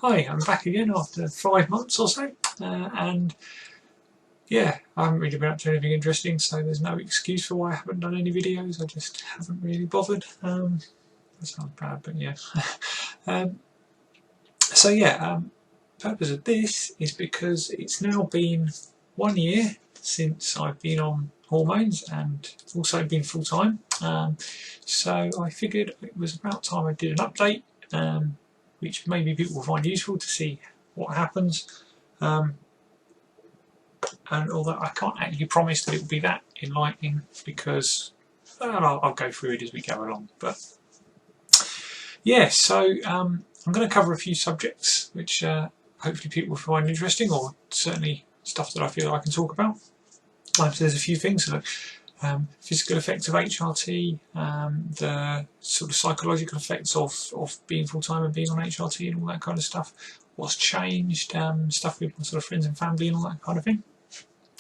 Hi, I'm back again after 5 months or so, and yeah, I haven't really been up to anything interesting, so there's no excuse for why I haven't done any videos. I just haven't really bothered. That sounds bad, but yeah. um, so yeah, the purpose of this is because it's now been 1 year since I've been on hormones and also been full time. So I figured it was about time I did an update. Which maybe people will find useful to see what happens. And although I can't actually promise that it will be that enlightening, because I'll go through it as we go along. But yeah, so I'm going to cover a few subjects which hopefully people will find interesting, or certainly stuff that I feel I can talk about. So there's a few things. So physical effects of HRT, the sort of psychological effects of being full-time and being on HRT and all that kind of stuff, what's changed, stuff with sort of friends and family and all that kind of thing,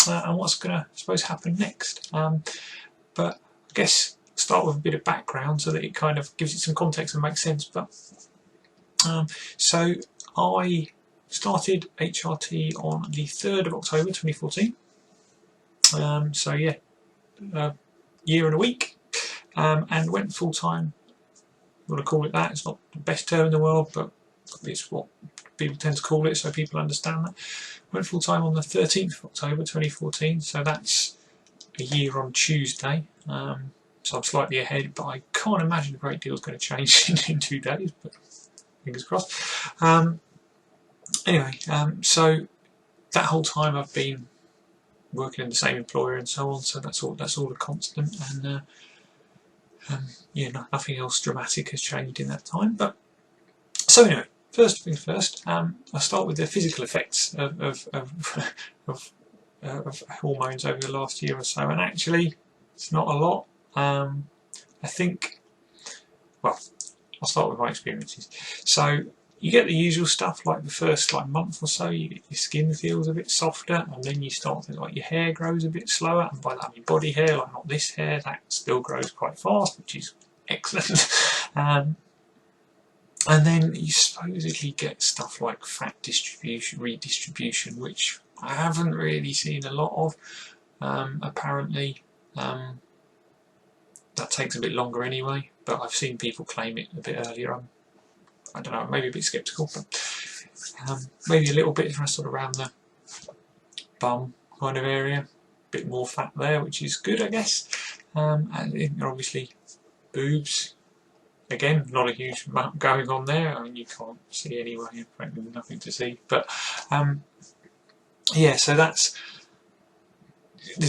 and what's going to, I suppose, happen next. But I guess start with a bit of background so that it kind of gives it some context and makes sense. But so I started HRT on the 3rd of October 2014. So yeah, year and a week, and went full time. I'm going to call it that. It's not the best term in the world, but it's what people tend to call it, so people understand that. Went full time on the 13th of October 2014, so that's a year on Tuesday. So I'm slightly ahead, but I can't imagine a great deal is going to change in 2 days, but fingers crossed. Anyway, so that whole time I've been working in the same employer and so on, so that's all a constant, and yeah, nothing else dramatic has changed in that time. But so anyway, first things first, I'll start with the physical effects of hormones over the last year or so, and actually it's not a lot. I think, well, I'll start with my experiences. So you get the usual stuff, like the first month or so, your skin feels a bit softer, and then you start to, your hair grows a bit slower, and by that I mean body hair, not this hair, that still grows quite fast, which is excellent. And then you supposedly get stuff like fat redistribution, which I haven't really seen a lot of. Apparently, that takes a bit longer anyway, but I've seen people claim it a bit earlier. I don't know, maybe a bit sceptical, but maybe a little bit sort of around the bum kind of area, a bit more fat there, which is good, I guess. And obviously boobs, again, not a huge amount going on there. I mean, you can't see anyway, frankly there's nothing to see, but yeah, so there's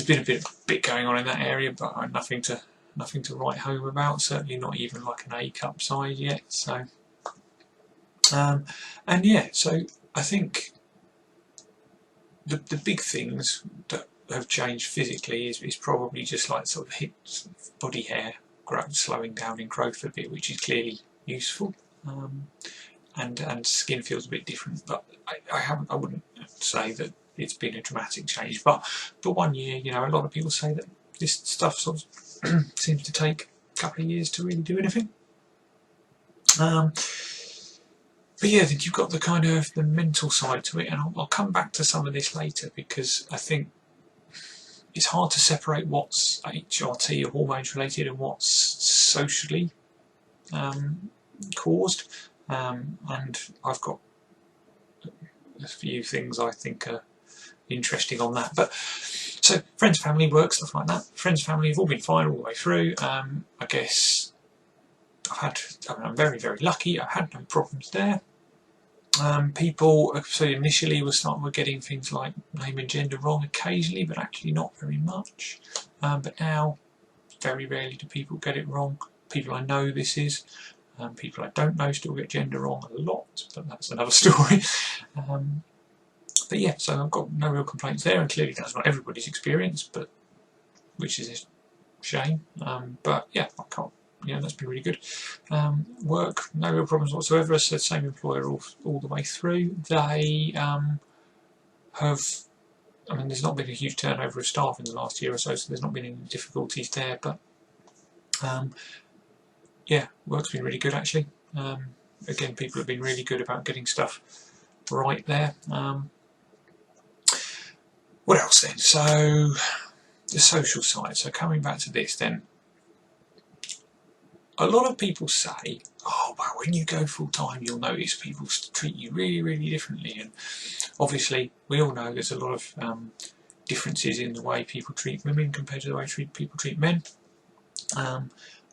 been a bit going on in that area, but nothing to write home about, certainly not even like an A cup size yet. So and yeah, so I think the big things that have changed physically is probably just sort of body hair growth, slowing down in growth a bit, which is clearly useful, and skin feels a bit different. But I wouldn't say that it's been a dramatic change. But 1 year, a lot of people say that this stuff sort of seems to take a couple of years to really do anything. But yeah, then you've got the kind of the mental side to it, and I'll come back to some of this later, because I think it's hard to separate what's HRT or hormones related and what's socially caused. And I've got a few things I think are interesting on that. But so friends, family, work, stuff like that. Friends, family have all been fine all the way through. I guess I'm very, very lucky. I've had no problems there. People, so initially were getting things like name and gender wrong occasionally, but actually not very much. But now, very rarely do people get it wrong. People I know this is. People I don't know still get gender wrong a lot, but that's another story. But yeah, so I've got no real complaints there, and clearly that's not everybody's experience, but which is a shame. But yeah, I can't. Yeah, that's been really good. Work, no real problems whatsoever. So same employer all the way through. They have, I mean, there's not been a huge turnover of staff in the last year or so, so there's not been any difficulties there. But yeah, work's been really good actually. again, people have been really good about getting stuff right there. What else then? So the social side. So coming back to this then, a lot of people say, oh well, when you go full time you'll notice people treat you really, really differently, and obviously we all know there's a lot of differences in the way people treat women compared to the way people treat men,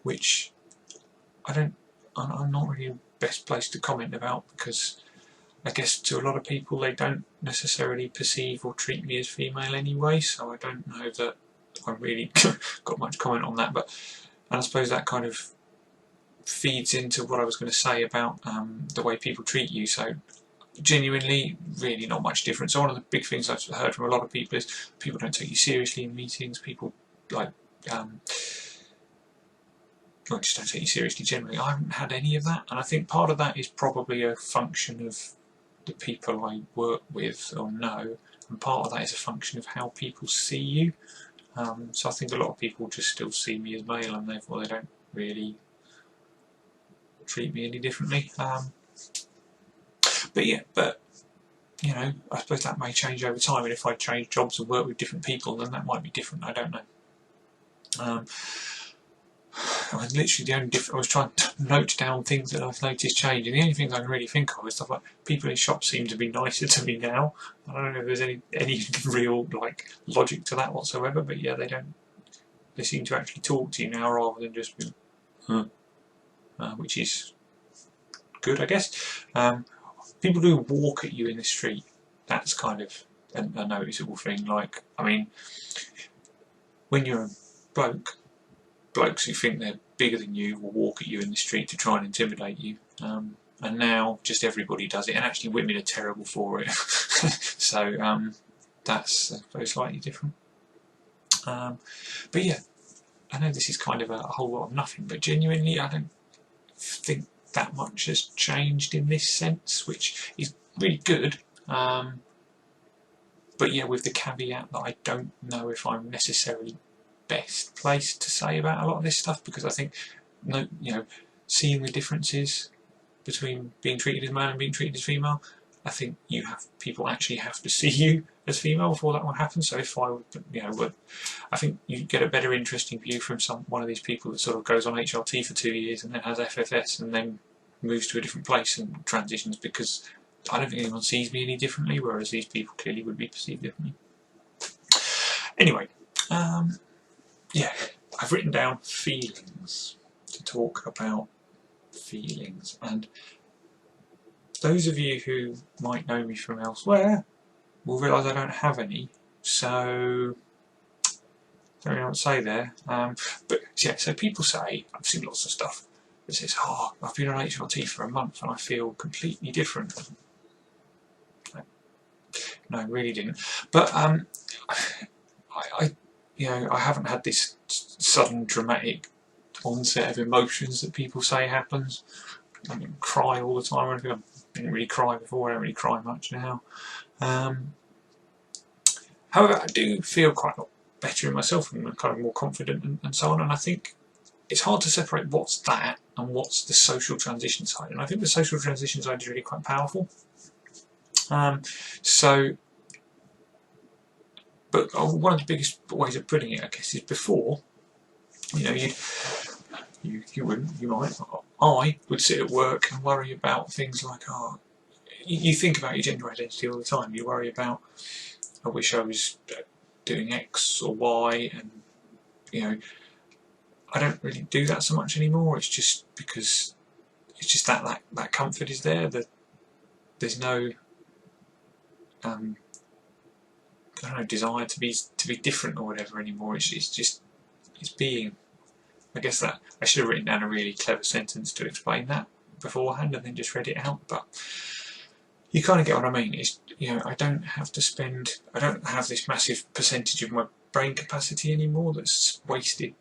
which I'm not really the best place to comment about, because I guess to a lot of people they don't necessarily perceive or treat me as female anyway, so I don't know that I really got much comment on that. But and I suppose that kind of feeds into what I was going to say about the way people treat you. So genuinely, really not much difference. So one of the big things I've heard from a lot of people is people don't take you seriously in meetings. People like just don't take you seriously generally. I haven't had any of that, and I think part of that is probably a function of the people I work with or know, and part of that is a function of how people see you. So I think a lot of people just still see me as male, and therefore they don't really treat me any differently. But you know, I suppose that may change over time, and if I change jobs and work with different people, then that might be different. I don't know. I was literally the only I was trying to note down things that I've noticed change, and the only things I can really think of is stuff like people in shops seem to be nicer to me now. I don't know if there's any real like logic to that whatsoever, but yeah, they seem to actually talk to you now rather than just be, which is good, I guess. People do walk at you in the street. That's kind of a noticeable thing. Like, I mean, when you're a bloke, blokes who think they're bigger than you will walk at you in the street to try and intimidate you, and now just everybody does it, and actually women are terrible for it. So that's I suppose slightly different. But yeah, I know this is kind of a whole lot of nothing, but genuinely I don't think that much has changed in this sense, which is really good. But yeah, with the caveat that I don't know if I'm necessarily best placed to say about a lot of this stuff, because I think, you know, seeing the differences between being treated as male and being treated as female, I think people actually have to see you as female before that one happens. So if I would, you know, I think you get a better interesting view from one of these people that sort of goes on HRT for 2 years and then has FFS and then moves to a different place and transitions, because I don't think anyone sees me any differently, whereas these people clearly would be perceived differently. Anyway, yeah, I've written down feelings to talk about feelings, and those of you who might know me from elsewhere will realise I don't have any, so I don't really know what to say there. But yeah, so people say, I've seen lots of stuff that says, oh, I've been on HRT for a month and I feel completely different. No, I really didn't. But you know, I haven't had this sudden dramatic onset of emotions that people say happens. I don't cry all the time or anything. I didn't really cry before, I don't really cry much now. However, I do feel quite a lot better in myself and kind of more confident and so on, and I think it's hard to separate what's that and what's the social transition side, and I think the social transition side is really quite powerful. But one of the biggest ways of putting it, I guess, is before, you know, I would sit at work and worry about things like, oh, you think about your gender identity all the time. You worry about, I wish I was doing X or Y, and you know, I don't really do that so much anymore. It's just because it's just that comfort is there. That there's no I don't know, desire to be different or whatever anymore. It's being. I guess that I should have written down a really clever sentence to explain that beforehand and then just read it out, but you kind of get what I mean. It's, you know, I don't have this massive percentage of my brain capacity anymore that's wasted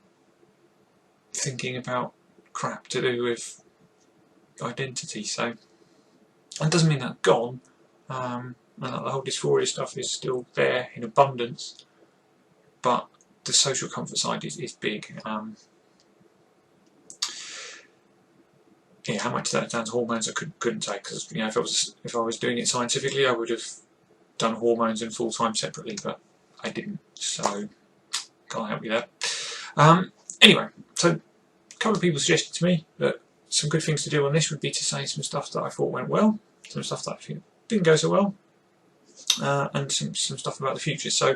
thinking about crap to do with identity. So that doesn't mean that's gone, and that the whole dysphoria stuff is still there in abundance, but the social comfort side is big. yeah, how much that down to hormones I couldn't say, because you know, if I was doing it scientifically, I would have done hormones and full time separately, but I didn't, so can't help you there. Anyway, so a couple of people suggested to me that some good things to do on this would be to say some stuff that I thought went well, some stuff that I think didn't go so well, and some stuff about the future. So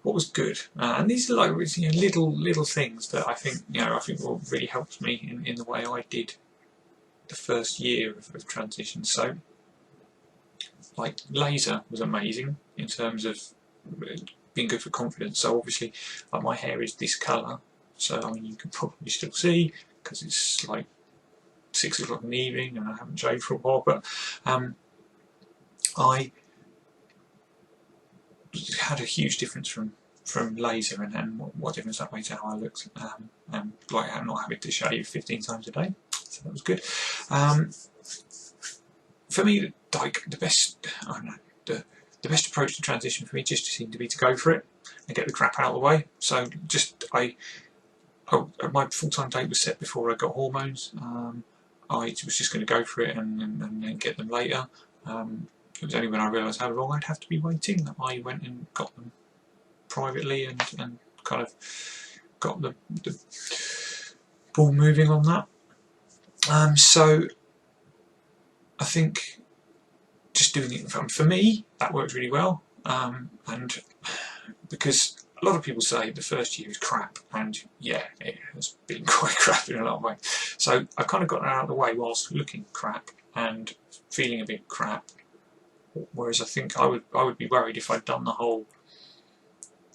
what was good, and these are like, you know, little things that I think, you know, I think will really help me in the way I did the first year of transition. So like laser was amazing in terms of being good for confidence. So obviously, like, my hair is this colour, so I mean you can probably still see because it's like 6 o'clock in the evening and I haven't shaved for a while, but I had a huge difference from laser, and what difference that made to how I looked, and like I'm not having to shave 15 times a day, so that was good. For me, like the best, I don't know, the best approach to transition for me just seemed to be to go for it and get the crap out of the way. So just my full-time date was set before I got hormones. I was just going to go for it and then get them later. It was only when I realised how long I'd have to be waiting that I went and got them privately and kind of got the ball moving on that. So I think just doing it for me, that worked really well, and because a lot of people say the first year is crap, and yeah, it has been quite crap in a lot of ways. So I kind of got that out of the way whilst looking crap and feeling a bit crap. Whereas I think I would be worried if I'd done the whole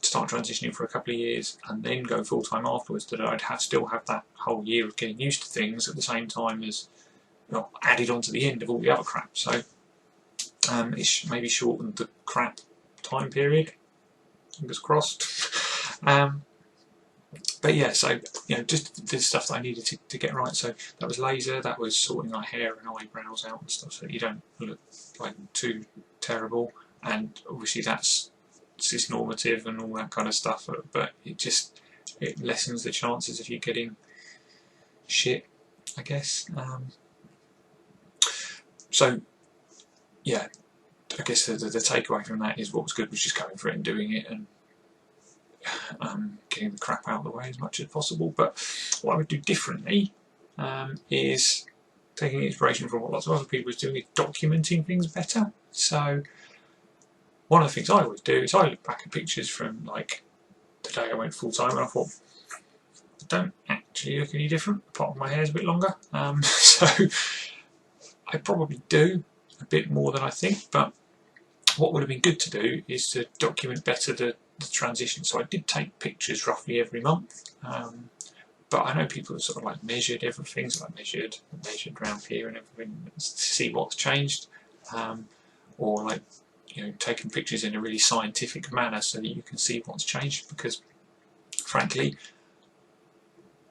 start transitioning for a couple of years and then go full time afterwards, that I'd still have that whole year of getting used to things at the same time as, well, added on to the end of all the other crap. So it's maybe shortened the crap time period, fingers crossed. But yeah, so you know, just the stuff that I needed to get right. So that was laser, that was sorting my hair and eyebrows out and stuff, so you don't look like too terrible. And obviously that's cis-normative and all that kind of stuff, but it lessens the chances of you getting shit, I guess. So yeah, I guess the takeaway from that is what was good was just going for it and doing it and getting the crap out of the way as much as possible. But what I would do differently is taking inspiration from what lots of other people are doing, is documenting things better. So one of the things I always do is I look back at pictures from like the day I went full time and I thought, I don't actually look any different apart from my hair's a bit longer. So I probably do a bit more than I think, but what would have been good to do is to document better the transition. So I did take pictures roughly every month, but I know people have sort of like measured everything, so I measured around here and everything to see what's changed, or like, you know, taking pictures in a really scientific manner so that you can see what's changed, because frankly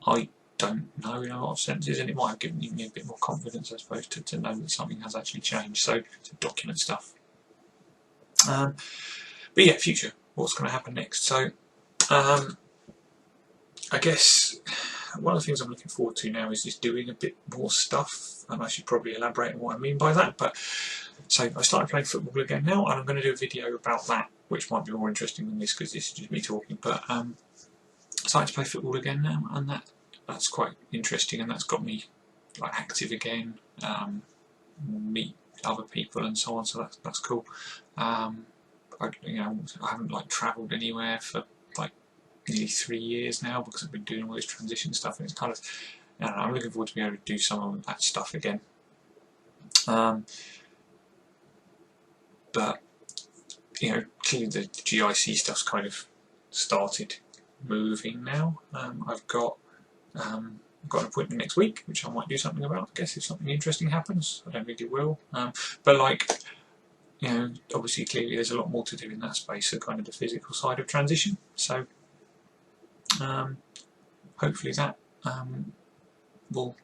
I don't know in a lot of senses, and it might have given me a bit more confidence, I suppose, to know that something has actually changed. So to document stuff. But yeah, future, what's going to happen next? So I guess one of the things I'm looking forward to now is just doing a bit more stuff, and I should probably elaborate on what I mean by that. But so I started playing football again now, and I'm going to do a video about that, which might be more interesting than this because this is just me talking. But starting to play football again now, and that's quite interesting, and that's got me like active again, meet other people and so on. So that's cool. I haven't like travelled anywhere for like nearly 3 years now because I've been doing all this transition stuff, and it's kind of, I don't know, I'm looking forward to being able to do some of that stuff again. But you know, clearly the GIC stuff's kind of started moving now. I've got an appointment next week, which I might do something about, I guess, if something interesting happens. I don't think it will. But like, you know, obviously clearly there's a lot more to do in that space, so kind of the physical side of transition. So hopefully that will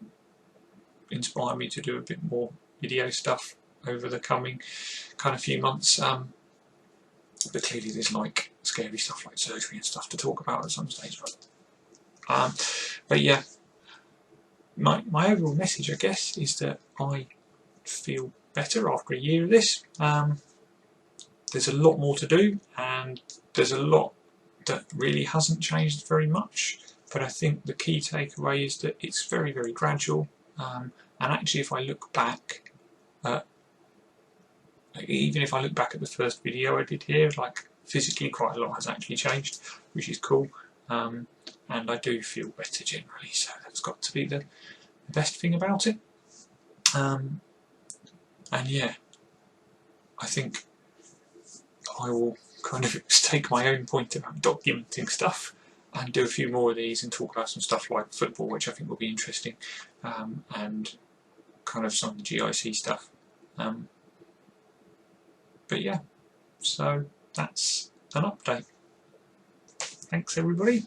inspire me to do a bit more video stuff over the coming kind of few months. But clearly there's like scary stuff like surgery and stuff to talk about at some stage, right? But yeah, my overall message, I guess, is that I feel better after a year of this. There's a lot more to do, and there's a lot that really hasn't changed very much, but I think the key takeaway is that it's very, very gradual, and actually if I look back at, even if I look back at the first video I did here, like physically quite a lot has actually changed, which is cool, and I do feel better generally, so that's got to be the best thing about it. And yeah, I think I will kind of take my own point about documenting stuff and do a few more of these and talk about some stuff like football, which I think will be interesting, and kind of some of the GIC stuff. But yeah, so that's an update. Thanks everybody.